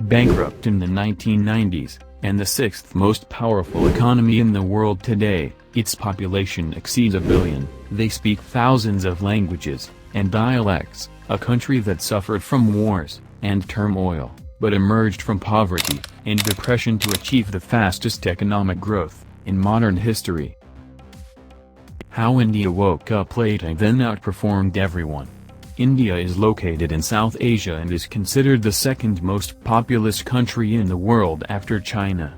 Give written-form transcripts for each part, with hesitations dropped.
bankrupt in the 1990s, and the sixth most powerful economy in the world today. Its population exceeds 1 billion, they speak thousands of languages and dialects, a country that suffered from wars and turmoil, but emerged from poverty and depression to achieve the fastest economic growth in modern history. How India woke up late and then outperformed everyone. India is located in South Asia and is considered the second most populous country in the world after China,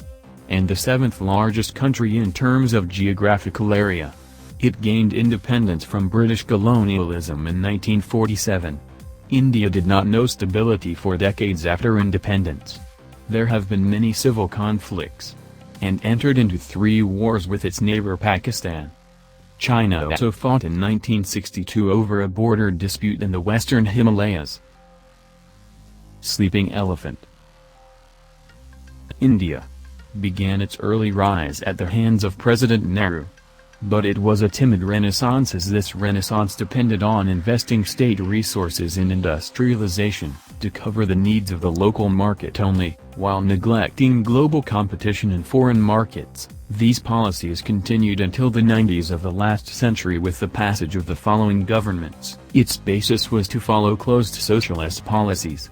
and the seventh largest country in terms of geographical area. It gained independence from British colonialism in 1947. India did not know stability for decades after independence. There have been many civil conflicts, and entered into 3 wars with its neighbor Pakistan. China also fought in 1962 over a border dispute in the western Himalayas. Sleeping elephant. India began its early rise at the hands of President Nehru. But it was a timid renaissance, as this renaissance depended on investing state resources in industrialization, to cover the needs of the local market only, while neglecting global competition in foreign markets. These policies continued until the 90s of the last century with the passage of the following governments. Its basis was to follow closed socialist policies,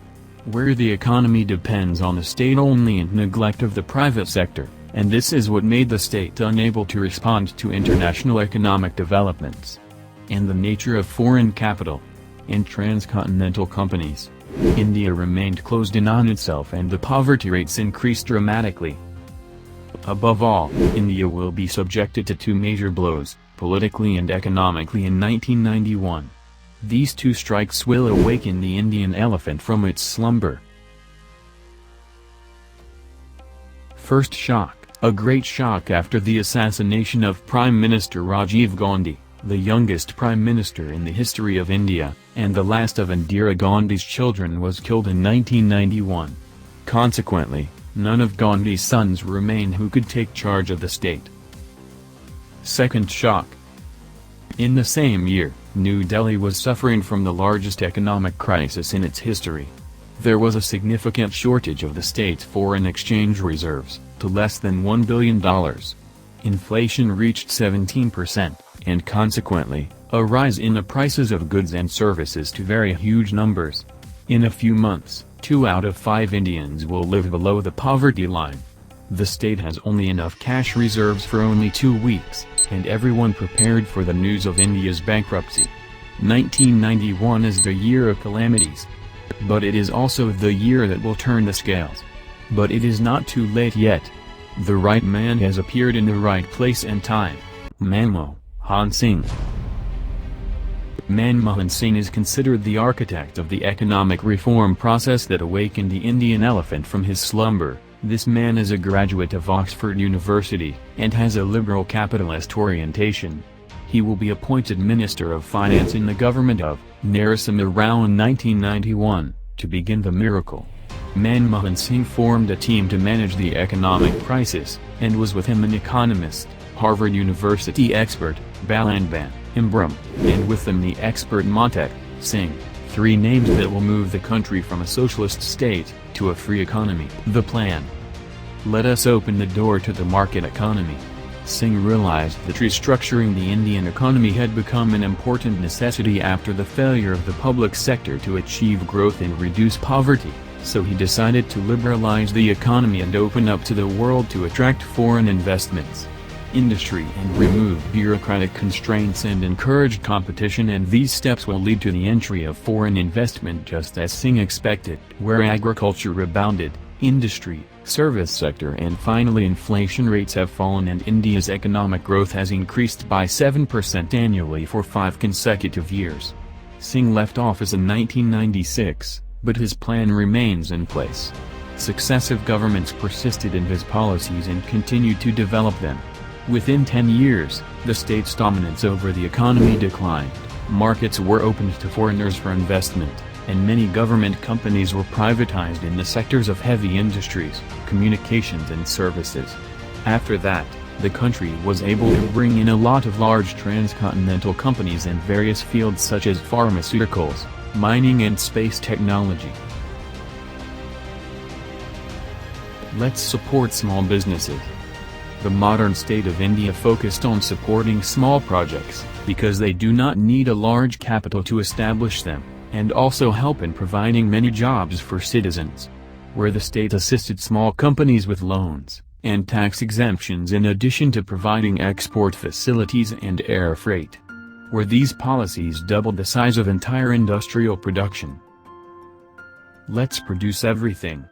where the economy depends on the state only and neglect of the private sector. And this is what made the state unable to respond to international economic developments and the nature of foreign capital and transcontinental companies. India remained closed in on itself and the poverty rates increased dramatically. Above all, India will be subjected to 2 major blows, politically and economically, in 1991. These 2 strikes will awaken the Indian elephant from its slumber. First shock. A great shock after the assassination of Prime Minister Rajiv Gandhi, the youngest Prime Minister in the history of India, and the last of Indira Gandhi's children, was killed in 1991. Consequently, none of Gandhi's sons remain who could take charge of the state. Second shock. In the same year, New Delhi was suffering from the largest economic crisis in its history. There was a significant shortage of the state's foreign exchange reserves, to less than $1 billion. Inflation reached 17%, and consequently, a rise in the prices of goods and services to very huge numbers. In a few months, 2 out of 5 Indians will live below the poverty line. The state has only enough cash reserves for only 2 weeks, and everyone prepared for the news of India's bankruptcy. 1991 is the year of calamities. But it is also the year that will turn the scales. But it is not too late yet. The right man has appeared in the right place and time. Manmohan Singh. Manmohan Singh is considered the architect of the economic reform process that awakened the Indian elephant from his slumber. This man is a graduate of Oxford University, and has a liberal capitalist orientation. He will be appointed Minister of Finance in the government of Narasimha Rao in 1991, to begin the miracle. Manmohan Singh formed a team to manage the economic crisis, and was with him an economist, Harvard University expert, Balanban Imbram, and with them the expert Montek Singh, 3 names that will move the country from a socialist state to a free economy. The plan. Let us open the door to the market economy. Singh realized that restructuring the Indian economy had become an important necessity after the failure of the public sector to achieve growth and reduce poverty, so he decided to liberalize the economy and open up to the world to attract foreign investments, industry, and remove bureaucratic constraints and encourage competition. And these steps will lead to the entry of foreign investment, just as Singh expected, where agriculture rebounded, industry, service sector, and finally inflation rates have fallen and India's economic growth has increased by 7% annually for 5 consecutive years. Singh left office in 1996, but his plan remains in place. Successive governments persisted in his policies and continued to develop them. Within 10 years, the state's dominance over the economy declined, markets were opened to foreigners for investment, and many government companies were privatized in the sectors of heavy industries, communications and services. After that, the country was able to bring in a lot of large transcontinental companies in various fields such as pharmaceuticals, mining and space technology. Let's support small businesses. The modern state of India focused on supporting small projects, because they do not need a large capital to establish them, and also help in providing many jobs for citizens. Where the state assisted small companies with loans and tax exemptions in addition to providing export facilities and air freight. Where these policies doubled the size of entire industrial production. Let's produce everything.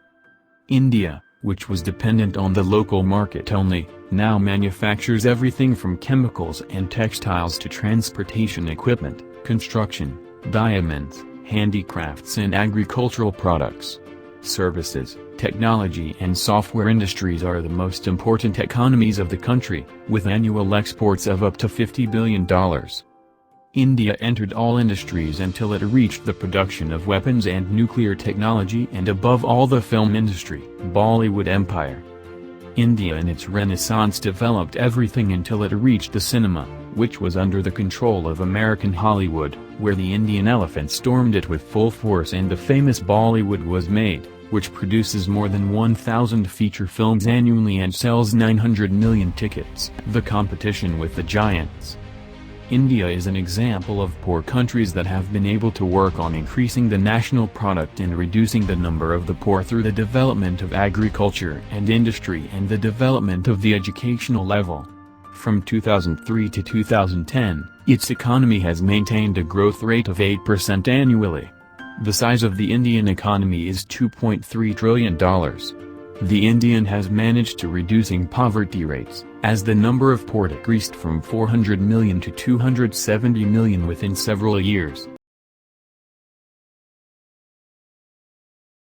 India, which was dependent on the local market only, now manufactures everything from chemicals and textiles to transportation equipment, construction, diamonds, handicrafts and agricultural products. Services, technology and software industries are the most important economies of the country, with annual exports of up to $50 billion. India entered all industries until it reached the production of weapons and nuclear technology and above all the film industry, Bollywood empire. India in its renaissance developed everything until it reached the cinema, which was under the control of American Hollywood, where the Indian elephant stormed it with full force and the famous Bollywood was made, which produces more than 1,000 feature films annually and sells 900 million tickets. The competition with the giants. India is an example of poor countries that have been able to work on increasing the national product and reducing the number of the poor through the development of agriculture and industry and the development of the educational level. From 2003 to 2010, its economy has maintained a growth rate of 8% annually. The size of the Indian economy is $2.3 trillion. The Indian has managed to reducing poverty rates, as the number of poor decreased from 400 million to 270 million within several years.